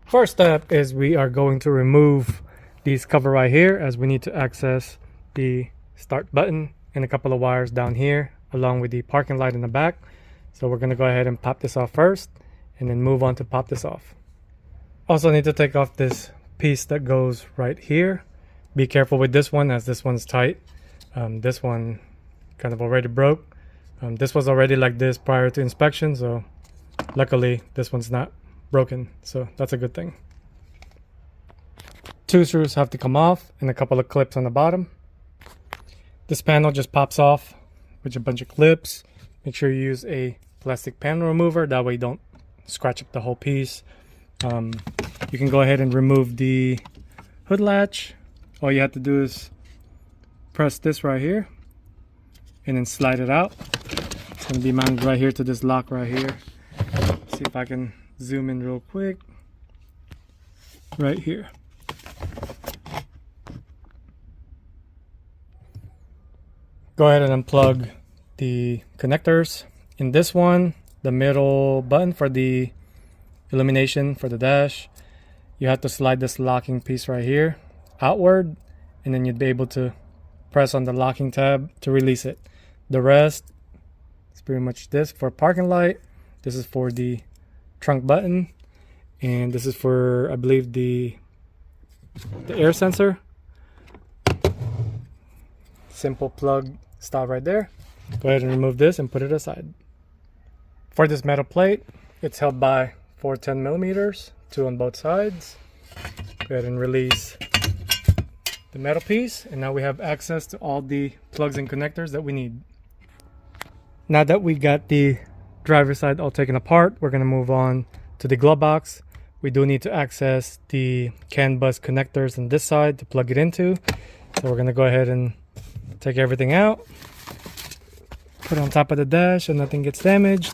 First step is we are going to remove these cover right here, as we need to access the start button and a couple of wires down here along with the parking light in the back. So we're going to go ahead and pop this off first and then move on to pop this off. Also need to take off this piece that goes right here. Be careful with this one, as this one's tight. This one kind of already broke. This was already like this prior to inspection, so luckily this one's not broken, so that's a good thing. Two screws have to come off and a couple of clips on the bottom. This panel just pops off with a bunch of clips. Make sure you use a plastic panel remover, that way you don't scratch up the whole piece. You can go ahead and remove the hood latch. All you have to do is press this right here and then slide it out. It's going to be mounted right here to this lock right here. See if I can zoom in real quick. Right here. Go ahead and unplug the connectors. In this one, the middle button for the illumination for the dash, you have to slide this locking piece right here outward, and then you'd be able to press on the locking tab to release it. The rest is pretty much this for parking light. This is for the trunk button, and this is for, I believe, the air sensor. Simple plug stop right there. Go ahead and remove this and put it aside. For this metal plate, it's held by 4 10mm, 2 on both sides. Go ahead and release the metal piece, and now we have access to all the plugs and connectors that we need. Now that we got the driver's side all taken apart, we're going to move on to the glove box. We do need to access the CAN bus connectors on this side to plug it into. So we're going to go ahead and take everything out, put it on top of the dash so nothing gets damaged.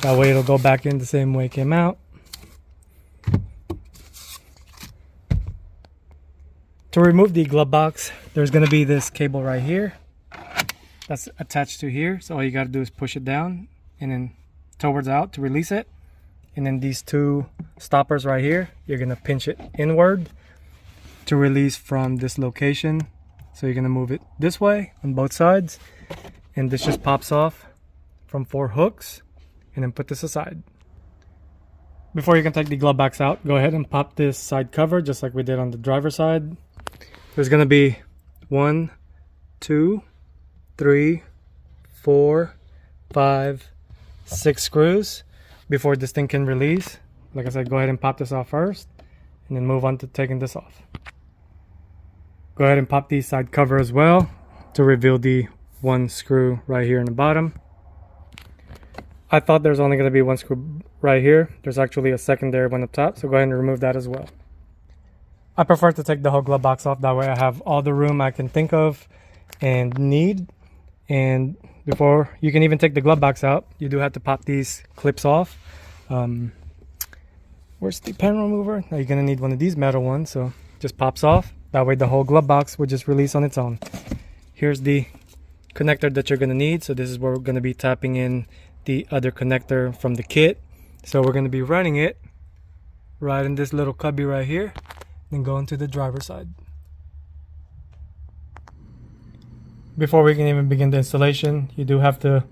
That way it'll go back in the same way it came out. To remove the glove box, there's going to be this cable right here that's attached to here. So all you got to do is push it down and then towards out to release it. And then these two stoppers right here, you're going to pinch it inward to release from this location. So you're going to move it this way on both sides, and this just pops off from 4 hooks, and then put this aside. Before you can take the glove box out, go ahead and pop this side cover just like we did on the driver's side. There's going to be 1, 2, 3, 4, 5, 6 screws before this thing can release. Like I said, go ahead and pop this off first and then move on to taking this off. Go ahead and pop the side cover as well to reveal the 1 screw right here in the bottom. I thought there's only going to be 1 screw right here. There's actually a secondary one up top, so go ahead and remove that as well. I prefer to take the whole glove box off, that way I have all the room I can think of and need. And before you can even take the glove box out, you do have to pop these clips off. Where's the pen remover? Now you're going to need one of these metal ones, so just pops off. That way the whole glove box would just release on its own. Here's the connector that you're going to need. So this is where we're going to be tapping in the other connector from the kit. So we're going to be running it right in this little cubby right here, and going to the driver's side. Before we can even begin the installation, you do have to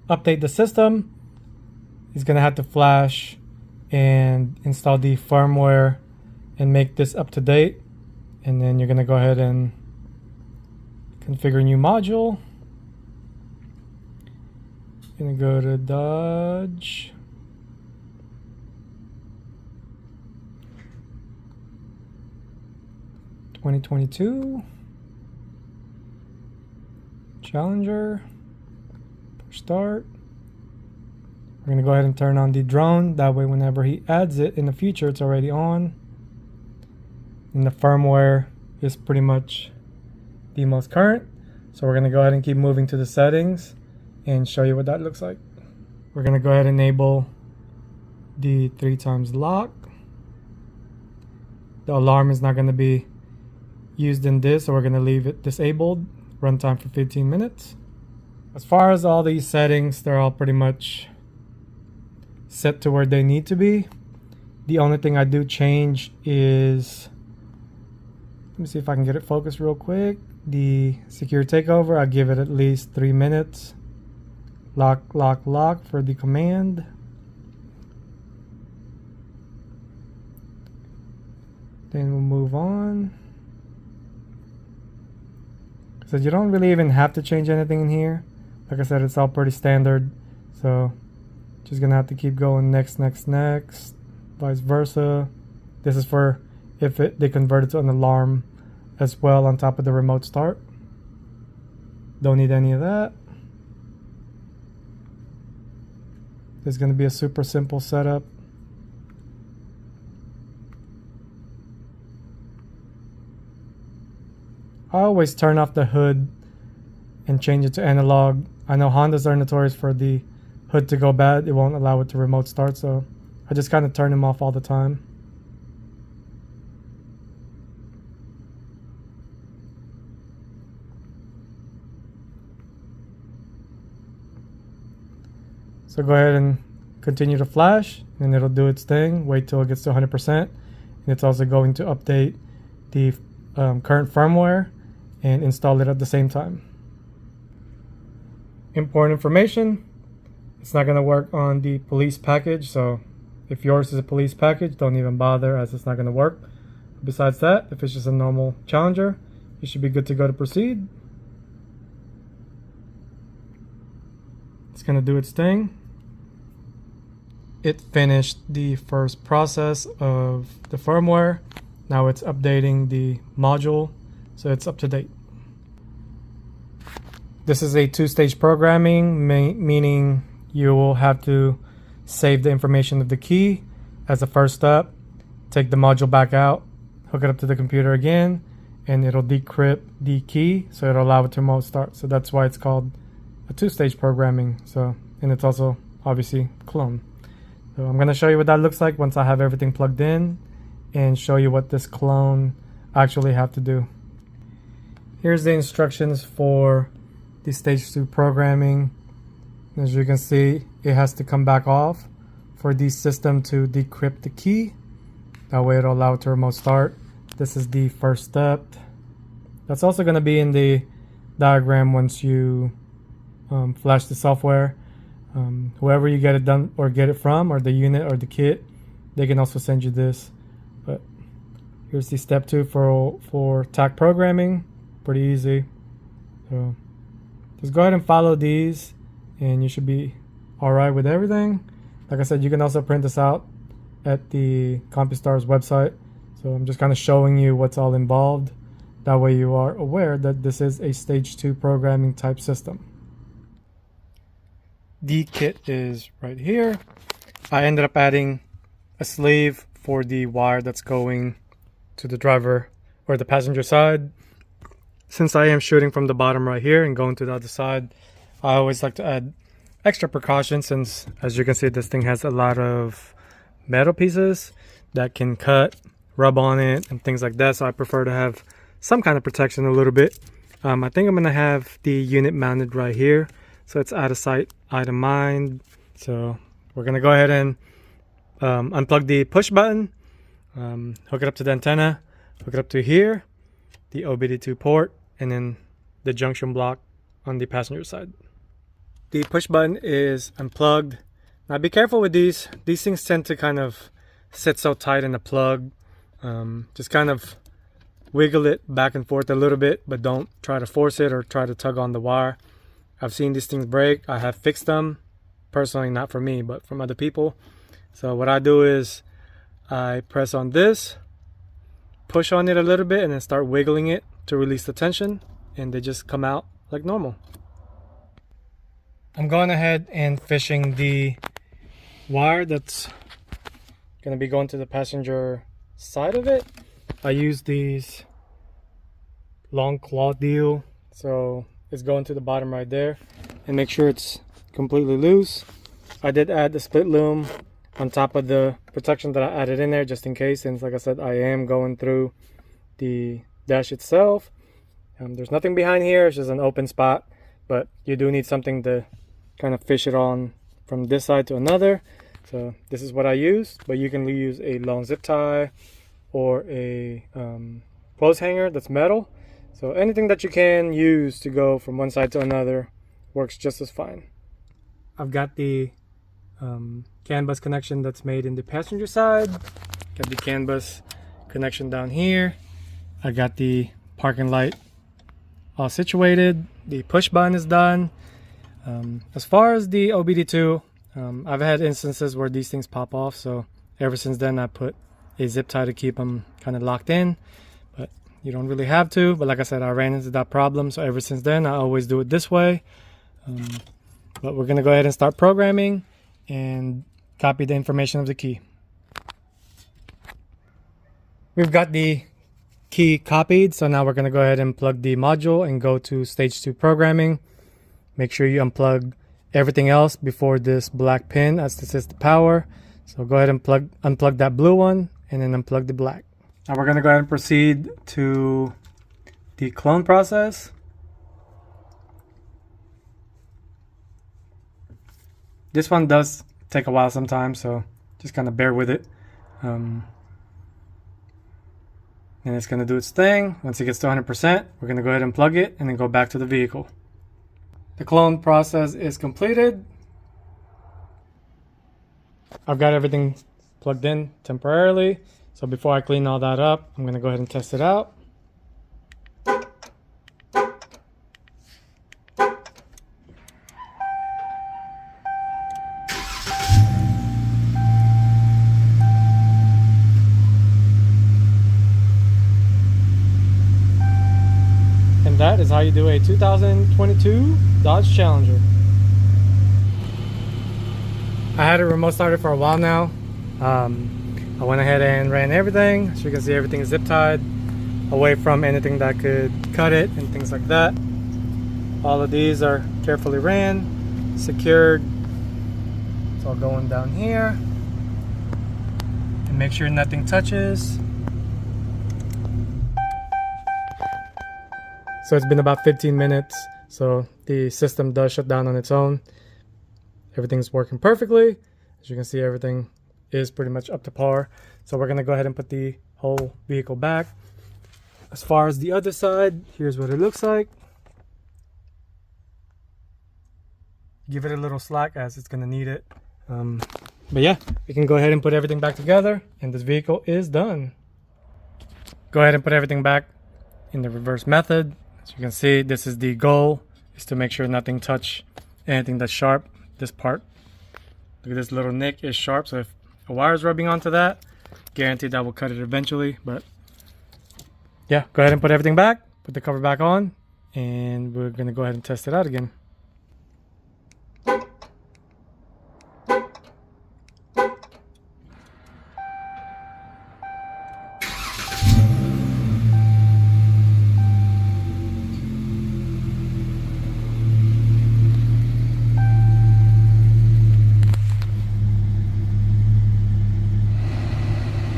update the system. It's going to have to flash and install the firmware and make this up to date. And then you're going to go ahead and configure a new module. Going to go to Dodge. (2022) Challenger. Push start. We're going to go ahead and turn on the drone. That way whenever he adds it in the future, it's already on. And the firmware is pretty much the most current. So we're going to go ahead and keep moving to the settings and show you what that looks like. We're going to go ahead and enable the 3x lock. The alarm is not going to be used in this, so we're going to leave it disabled. Runtime for 15 minutes. As far as all these settings, they're all pretty much set to where they need to be. The only thing I do change is, let me see if I can get it focused real quick. The secure takeover, I give it at least 3 minutes. Lock, lock, lock for the command. Then we'll move on. So you don't really even have to change anything in here. Like I said, it's all pretty standard. So just gonna have to keep going next, next, next, vice versa. This is for if they convert it to an alarm as well on top of the remote start. Don't need any of that. It's gonna be a super simple setup. I always turn off the hood and change it to analog. I know Hondas are notorious for the hood to go bad. It won't allow it to remote start, so I just kind of turn them off all the time. So go ahead and continue to flash, and it'll do its thing. Wait till it gets to 100%. And it's also going to update the current firmware and install it at the same time. Important information, it's not going to work on the police package, so if yours is a police package, don't even bother, as it's not going to work. Besides that, if it's just a normal Challenger, you should be good to go to proceed. It's going to do its thing. It finished the first process of the firmware. Now it's updating the module, so it's up to date. This is a two-stage programming, meaning you will have to save the information of the key as a first step, take the module back out, hook it up to the computer again, and it'll decrypt the key, so it'll allow it to remote start. So that's why it's called a two-stage programming. So, and it's also obviously clone. So I'm going to show you what that looks like once I have everything plugged in, and show you what this clone actually have to do. Here's the instructions for the stage 2 programming. As you can see, it has to come back off for the system to decrypt the key. That way it'll allow it to remote start. This is the first step. That's also going to be in the diagram once you flash the software. Whoever you get it done or get it from, or the unit or the kit, they can also send you this. But here's the step 2 for TAC programming. Pretty easy. So just go ahead and follow these, and you should be alright with everything. Like I said, you can also print this out at the CompuStar's website. So I'm just kind of showing you what's all involved. That way you are aware that this is a stage 2 programming type system. The kit is right here. I ended up adding a sleeve for the wire that's going to the driver or the passenger side. Since I am shooting from the bottom right here and going to the other side, I always like to add extra precautions, since as you can see, this thing has a lot of metal pieces that can cut, rub on it, and things like that. So I prefer to have some kind of protection a little bit. I think I'm going to have the unit mounted right here, so it's out of sight, out of mind. So we're going to go ahead and unplug the push button, hook it up to the antenna, hook it up to here, the OBD2 port, and then the junction block on the passenger side. The push button is unplugged. Now be careful with these. These things tend to kind of sit so tight in the plug. Just kind of wiggle it back and forth a little bit, but don't try to force it or try to tug on the wire. I've seen these things break. I have fixed them. Personally, not for me, but from other people. So what I do is I press on this, push on it a little bit, and then start wiggling it to release the tension, and they just come out like normal. I'm going ahead and fishing the wire that's going to be going to the passenger side of it. I use these long claw deal, so it's going to the bottom right there, and make sure it's completely loose. I did add the split loom on top of the protection that I added in there, just in case, since like I said, I am going through the dash itself. There's nothing behind here, it's just an open spot, but you do need something to kind of fish it on from this side to another. So this is what I use, but you can use a long zip tie or a clothes hanger that's metal. So anything that you can use to go from one side to another works just as fine. I've got the CAN bus connection that's made in the passenger side. Got the CAN bus connection down here. I got the parking light all situated. The push button is done. As far as the OBD2, I've had instances where these things pop off, so ever since then I put a zip tie to keep them kind of locked in, but you don't really have to. But like I said, I ran into that problem, so ever since then I always do it this way. But we're gonna go ahead and start programming and copy the information of the key. We've got the key copied, so now we're gonna go ahead and plug the module and go to stage 2 programming. Make sure you unplug everything else before this black pin, as this is the power. So go ahead and unplug that blue one and then unplug the black. Now we're gonna go ahead and proceed to the clone process. This one does take a while sometimes, so just kind of bear with it. And it's gonna do its thing. Once it gets to 100%, we're gonna go ahead and plug it and then go back to the vehicle. The clone process is completed. I've got everything plugged in temporarily. So before I clean all that up, I'm gonna go ahead and test it out. That is how you do a 2022 Dodge Challenger. I had it remote started for a while now. I went ahead and ran everything. So you can see everything is zip tied away from anything that could cut it and things like that. All of these are carefully ran, secured. It's all going down here. And make sure nothing touches. So it's been about 15 minutes, so the system does shut down on its own. Everything's working perfectly. As you can see, everything is pretty much up to par. So we're gonna go ahead and put the whole vehicle back. As far as the other side, here's what it looks like. Give it a little slack as it's gonna need it. But yeah, we can go ahead and put everything back together and this vehicle is done. Go ahead and put everything back in the reverse method. As you can see, this is the goal, is to make sure nothing touch anything that's sharp. This part, look at this little nick is sharp, so if a wire is rubbing onto that, guaranteed that will cut it eventually. But yeah, go ahead and put everything back, put the cover back on, and we're gonna go ahead and test it out again.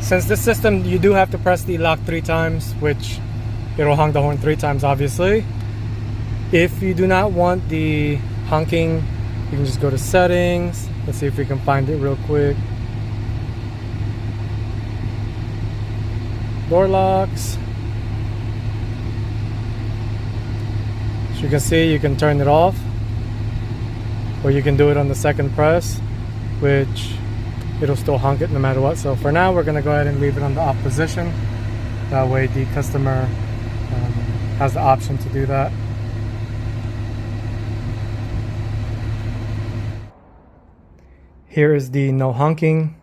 Since this system, you do have to press the lock 3 times, which it'll honk the horn 3 times, obviously. If you do not want the honking, you can just go to settings. Let's see if we can find it real quick. Door locks. As you can see, you can turn it off, or you can do it on the second press, which it'll still honk it no matter what. So for now, we're gonna go ahead and leave it on the off position. That way the customer has the option to do that. Here is the no honking.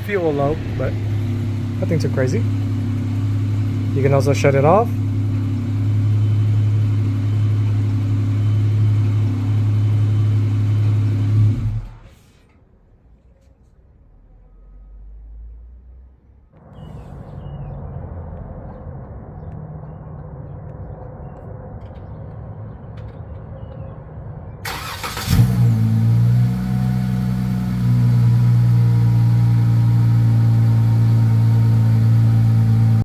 Fuel low, but nothing too crazy. You can also shut it off.